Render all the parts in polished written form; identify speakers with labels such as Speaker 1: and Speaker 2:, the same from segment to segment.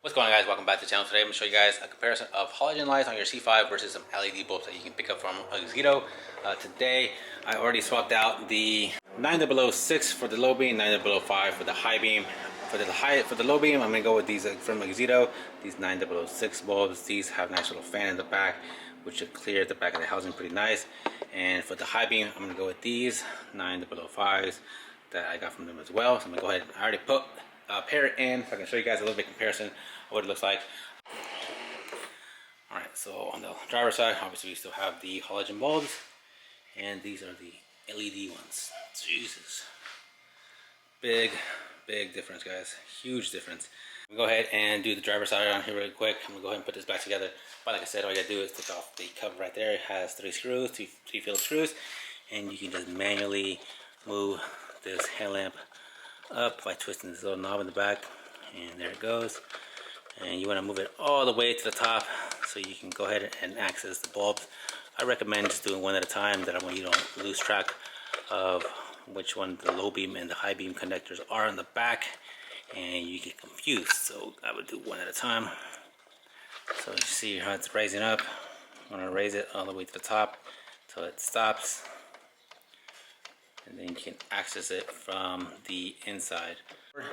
Speaker 1: What's going on, guys? Welcome back to the channel. Today I'm going to show you guys a comparison of halogen lights on your C5 versus some LED bulbs that you can pick up from Exito. Today I already swapped out the 9006 for the low beam, 9005 for the high beam. For the low beam, I'm going to go with these from Exito, these 9006 bulbs. These have a nice little fan in the back, which should clear the back of the housing pretty nice. And for the high beam, I'm going to go with these 9005s that I got from them as well. So I'm going to go ahead and I already put pair it in so I can show you guys a little bit comparison of what it looks like. Alright, so on the driver's side, obviously we still have the halogen bulbs, and these are the LED ones. Jesus. Big difference, guys. Huge difference. I'm gonna go ahead and do the driver's side on here really quick. I'm gonna go ahead and put this back together. But like I said, all you gotta do is take off the cover right there. It has three screws, three Phillips screws, and you can just manually move this headlamp up by twisting this little knob in the back, and there it goes. And you want to move it all the way to the top so you can go ahead and access the bulbs. I recommend just doing one at a time, that way you don't lose track of which one the low beam and the high beam connectors are in the back and you get confused. So I would do one at a time. So you see how it's raising up. I'm going to raise it all the way to the top till it stops, and then you can access it from the inside,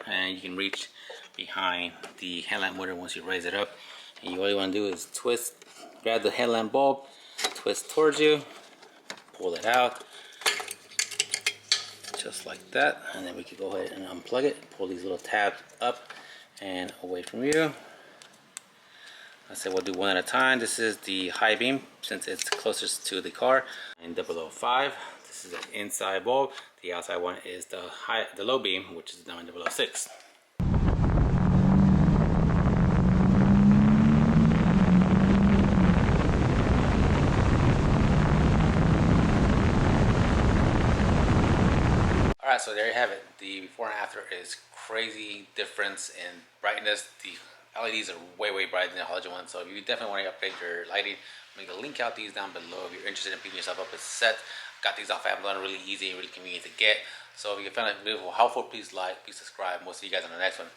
Speaker 1: and you can reach behind the headlamp motor once you raise it up. And all you want to do is twist, grab the headlamp bulb, twist towards you, pull it out just like that, and then we can go ahead and unplug it, pull these little tabs up and away from you. I said we'll do one at a time. This is the high beam since it's closest to the car. And 005, this is an inside bulb. The outside one is the low beam, which is the 9006. Alright, so there you have it. The before and after is crazy difference in brightness. The LEDs are way brighter than the halogen ones, so if you definitely want to upgrade your lighting, I'm going to link out these down below if you're interested in picking yourself up a set. Got these off Amazon, really easy and really convenient to get. So if you found it video helpful, please like, please subscribe, and we'll see you guys on the next one.